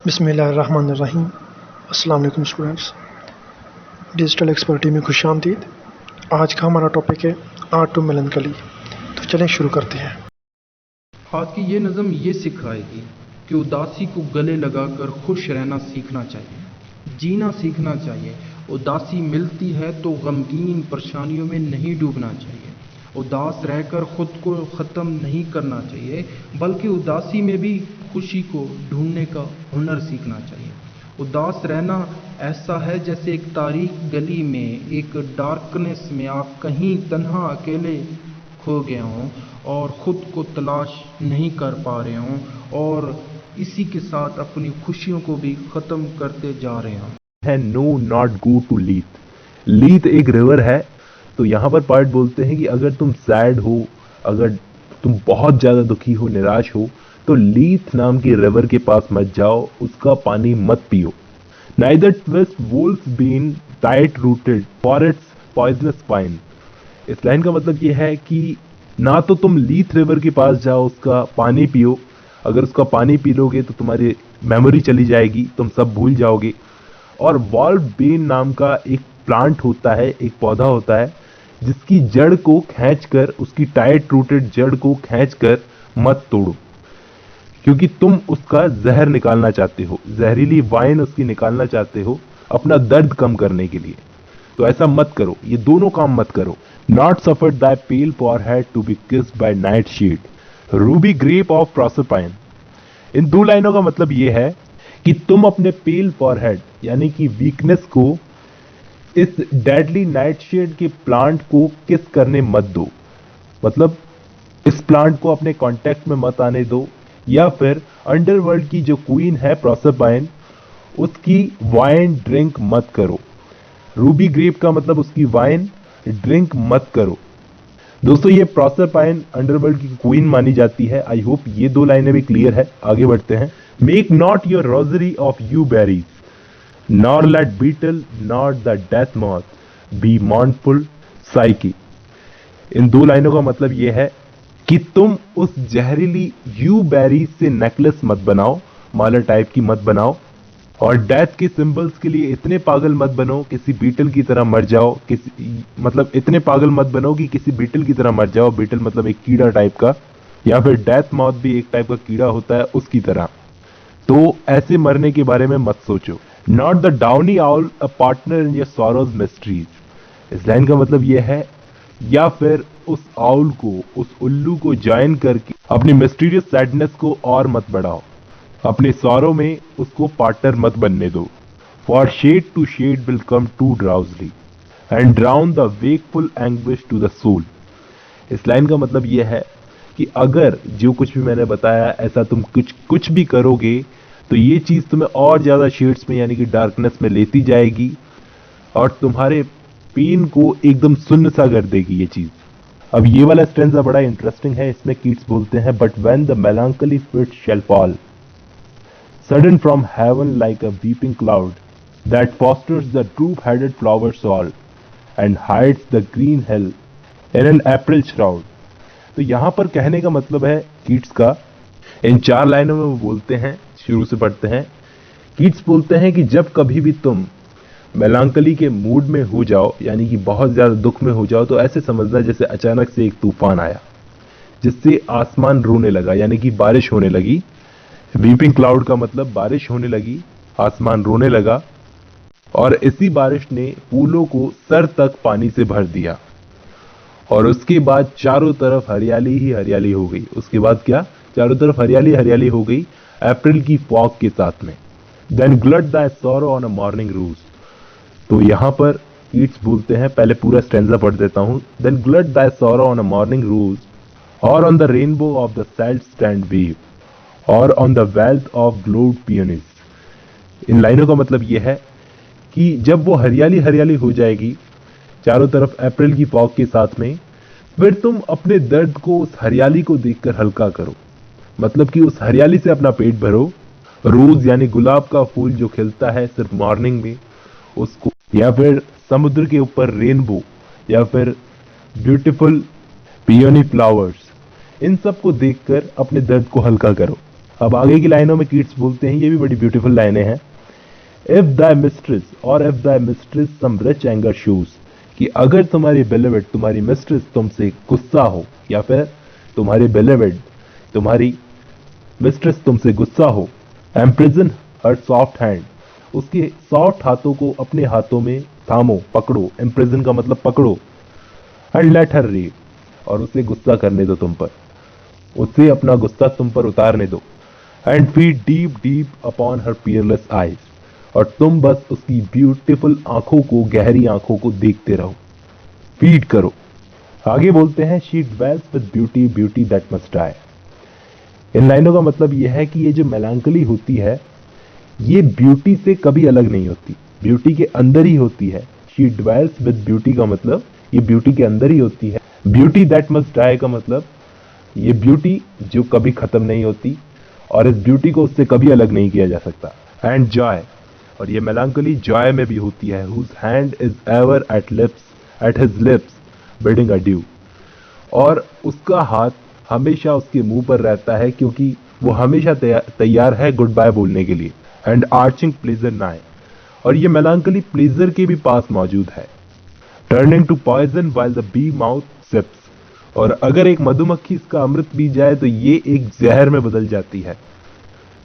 बिस्मिल्लाहिर्रहमानिर्रहीम। अस्सलाम वालेकुम स्टूडेंट्स, डिजिटल एक्सपर्टी में खुशामदीद। आज का हमारा टॉपिक है आर्ट टू मेलनकली। तो चलें शुरू करते हैं। आज की ये नज़म ये सिखाएगी कि उदासी को गले लगाकर खुश रहना सीखना चाहिए, जीना सीखना चाहिए। उदासी मिलती है तो गमगीन परेशानियों में नहीं डूबना चाहिए। उदास रहकर खुद को ख़त्म नहीं करना चाहिए, बल्कि उदासी में भी खुशी को ढूंढने का हुनर सीखना चाहिए। उदास रहना ऐसा है जैसे एक तारीक गली में, एक डार्कनेस में आप कहीं तन्हा अकेले खो गए हों और ख़ुद को तलाश नहीं कर पा रहे हों और इसी के साथ अपनी खुशियों को भी ख़त्म करते जा रहे हों। है नो नॉट गो टू लीथ। लीथ एक रिवर है। तो यहाँ पर पार्ट बोलते हैं कि अगर तुम सैड हो, अगर तुम बहुत ज्यादा दुखी हो, निराश हो, तो लीथ नाम की रिवर के पास मत जाओ, उसका पानी मत पियो। Neither twist wolf's bane tight rooted for its poisonous pine. इस लाइन का मतलब यह है कि ना तो तुम लीथ रिवर के पास जाओ, उसका पानी पियो। अगर उसका पानी पी लोगे तो तुम्हारी मेमोरी चली जाएगी, तुम सब भूल जाओगे। और वॉल्व बेन नाम का एक प्लांट होता है, एक पौधा होता है, जिसकी जड़ को खींचकर, उसकी टाइट रूटेड जड़ को खींचकर मत तोड़ो, क्योंकि तुम उसका जहर निकालना चाहते हो, जहरीली वाइन उसकी निकालना चाहते हो अपना दर्द कम करने के लिए। तो ऐसा मत करो, ये दोनों काम मत करो। Not suffered thy pale forehead to be kissed by nightshade, ruby grape of Proserpine. इन दो लाइनों का मतलब यह है कि तुम अपने पेल फॉरहेड यानी कि वीकनेस को इस डेडली नाइटशेड के प्लांट को किस करने मत दो, मतलब इस प्लांट को अपने कांटेक्ट में मत आने दो। या फिर अंडरवर्ल्ड की जो क्वीन है प्रोसरपाइन, उसकी वाइन ड्रिंक मत करो। रूबी ग्रेप का मतलब उसकी वाइन ड्रिंक मत करो। दोस्तों, ये प्रोसरपाइन अंडरवर्ल्ड की क्वीन मानी जाती है। आई होप ये दो लाइनें भी क्लियर है। आगे बढ़ते हैं। Make not your rosary of yew berries, nor let beetle not the death moth be mournful Psyche. इन दो लाइनों का मतलब यह है कि तुम उस जहरीली यू बेरीज से नेकलेस मत बनाओ, माला टाइप की मत बनाओ, और डेथ के सिंबल्स के लिए इतने पागल मत बनो, किसी बीटल की तरह मर जाओ। मतलब इतने पागल मत बनो कि किसी बीटल की तरह मर जाओ। बीटल मतलब एक कीड़ा टाइप का, या फिर डेथ मॉथ भी एक टाइप का कीड़ा होता है, उसकी तरह। तो ऐसे मरने के बारे में मत सोचो। Not the downy owl a partner in your sorrow's mysteries. इस लाइन का मतलब यह है, या फिर उस आउल को, उस उल्लू को ज्वाइन करके अपनी मिस्टीरियस सैडनेस को और मत बढ़ाओ, अपने सॉरो में उसको पार्टनर मत बनने दो। For shade to shade will come too drowsily and drown the wakeful anguish to the soul. इस लाइन का मतलब यह है कि अगर जो कुछ भी मैंने बताया ऐसा तुम कुछ भी करोगे, तो ये चीज तुम्हें और ज्यादा शेड्स में यानी कि डार्कनेस में लेती जाएगी और तुम्हारे पेन को एकदम सुन्न सा कर देगी ये चीज। अब ये वाला स्टेंजा बड़ा इंटरेस्टिंग है। इसमें कीट्स बोलते हैं, but when the melancholy fit shall fall sudden from heaven like a weeping cloud that fosters the droop-headed flowers all and hides the green hill in an April shroud। तो यहां पर कहने का मतलब है कीट्स का, इन चार लाइनों में वो बोलते हैं, शुरू से पढ़ते हैं। कीट्स बोलते हैं कि जब कभी भी तुम मेलांकली के मूड में हो जाओ, यानी कि बहुत ज्यादा दुख में हो जाओ, तो ऐसे समझना जैसे अचानक से एक तूफान आया जिससे आसमान रोने लगा, यानी कि बारिश होने लगी। वीपिंग क्लाउड का मतलब बारिश होने लगी, आसमान रोने लगा, और इसी बारिश ने फूलों को सर तक पानी से भर दिया, और उसके बाद चारों तरफ हरियाली ही हरियाली हो गई। उसके बाद क्या, चारों तरफ हरियाली हरियाली हो गई अप्रैल की फॉग के साथ में। Then glut the sorrow on a morning rose. तो यहां पर कीट्स बोलते हैं, पहले पूरा स्टैंजा पढ़ देता हूं। Then glut the sorrow on a morning rose or on the rainbow of the salt sand wave or on the wealth of globed peonies. इन लाइनों का मतलब यह है कि जब वो हरियाली हरियाली हो जाएगी चारों तरफ अप्रैल की फॉग के साथ में, फिर तुम अपने दर्द को उस हरियाली को देखकर हल्का करो, मतलब कि उस हरियाली से अपना पेट भरो। रोज यानी गुलाब का फूल जो खिलता है सिर्फ मॉर्निंग में, उसको, या फिर समुद्र के ऊपर रेनबो, या फिर ब्यूटीफुल पियोनी फ्लावर्स, इन सब को देखकर अपने दर्द को हल्का करो। अब आगे की लाइनों में कीट्स बोलते हैं, ये भी बड़ी ब्यूटीफुल लाइनें हैं। इफ द मिस्ट्रेस और if the mistress some rich anger shows, कि अगर तुम्हारी बेलेवेड, तुम्हारी मिस्ट्रेस तुमसे गुस्सा हो, या फिर तुम्हारी बेलेवेड, तुम्हारी मिस्ट्रेस तुमसे गुस्सा हो, एम्प्रिजन हर सॉफ्ट हैंड, उसके सॉफ्ट हाथों को अपने हाथों में थामो, पकड़ो। एम्प्रिजन का मतलब पकड़ो। एंड लेट हर रीड, और उसे गुस्सा करने दो तुम पर, उसे अपना गुस्सा तुम पर उतारने दो। And feed deep deep upon her Peerless eyes, और तुम बस उसकी ब्यूटीफुल आंखों को, गहरी आंखों को देखते रहो, फीड करो। आगे बोलते हैं, she dwells with beauty, beauty that must die. इन लाइनों का मतलब यह है कि ये जो मेलांकली होती है, ये ब्यूटी से कभी अलग नहीं होती, ब्यूटी के अंदर ही होती है। शी ड्वेल्स विद ब्यूटी का मतलब ये ब्यूटी के अंदर ही होती है। ब्यूटी दैट मस्ट डाई का मतलब ये ब्यूटी जो कभी खत्म नहीं होती, और इस ब्यूटी को उससे कभी अलग नहीं किया जा सकता। एंड जॉय, और ये मेलांकली जॉय में भी होती है। Whose hand is ever at his lips bidding adieu, और उसका हाथ हमेशा उसके मुंह पर रहता है, क्योंकि वो हमेशा तैयार है गुड बाय बोलने के लिए। एंड आर्चिंग प्लेजर नाई, और ये मेलांकली प्लेजर के भी पास मौजूद है। Turning to poison while the bee mouth sips, और अगर एक मधुमक्खी इसका अमृत पी जाए तो ये एक जहर में बदल जाती है।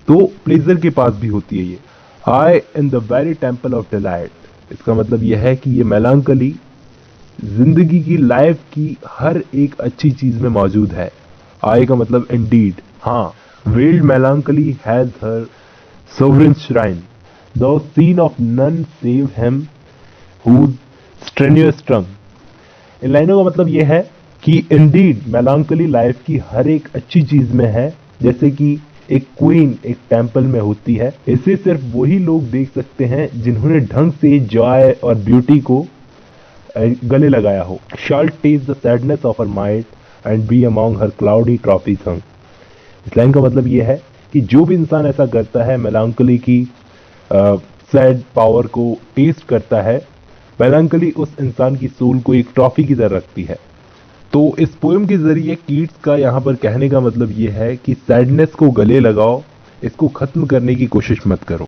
तो प्लेजर के पास भी होती है ये। Ay in the very temple of delight, इसका मतलब यह है कि ये मेलांकली जिंदगी की, लाइफ की हर एक अच्छी चीज में मौजूद है। आई का मतलब इंडीड, हाँ। Veiled melancholy has her sovereign shrine, though seen of none save him whose strenuous tongue. इन लाइनों का मतलब यह है कि इंडीड मेलांकली लाइफ की हर एक अच्छी चीज में है, जैसे कि एक क्वीन एक टेंपल में होती है। इसे सिर्फ वही लोग देख सकते हैं जिन्होंने ढंग से जॉय और ब्यूटी को गले लगाया हो। Shall taste the sadness of her might and be among her cloudy trophy sung. इस लाइन का मतलब यह है कि जो भी इंसान ऐसा करता है, मेलांकली की सैड पावर को टेस्ट करता है, मेलांकली उस इंसान की सोल को एक ट्रॉफी की तरह रखती है। तो इस पोएम के जरिए कीट्स का यहाँ पर कहने का मतलब यह है कि सैडनेस को गले लगाओ, इसको खत्म करने की कोशिश मत करो।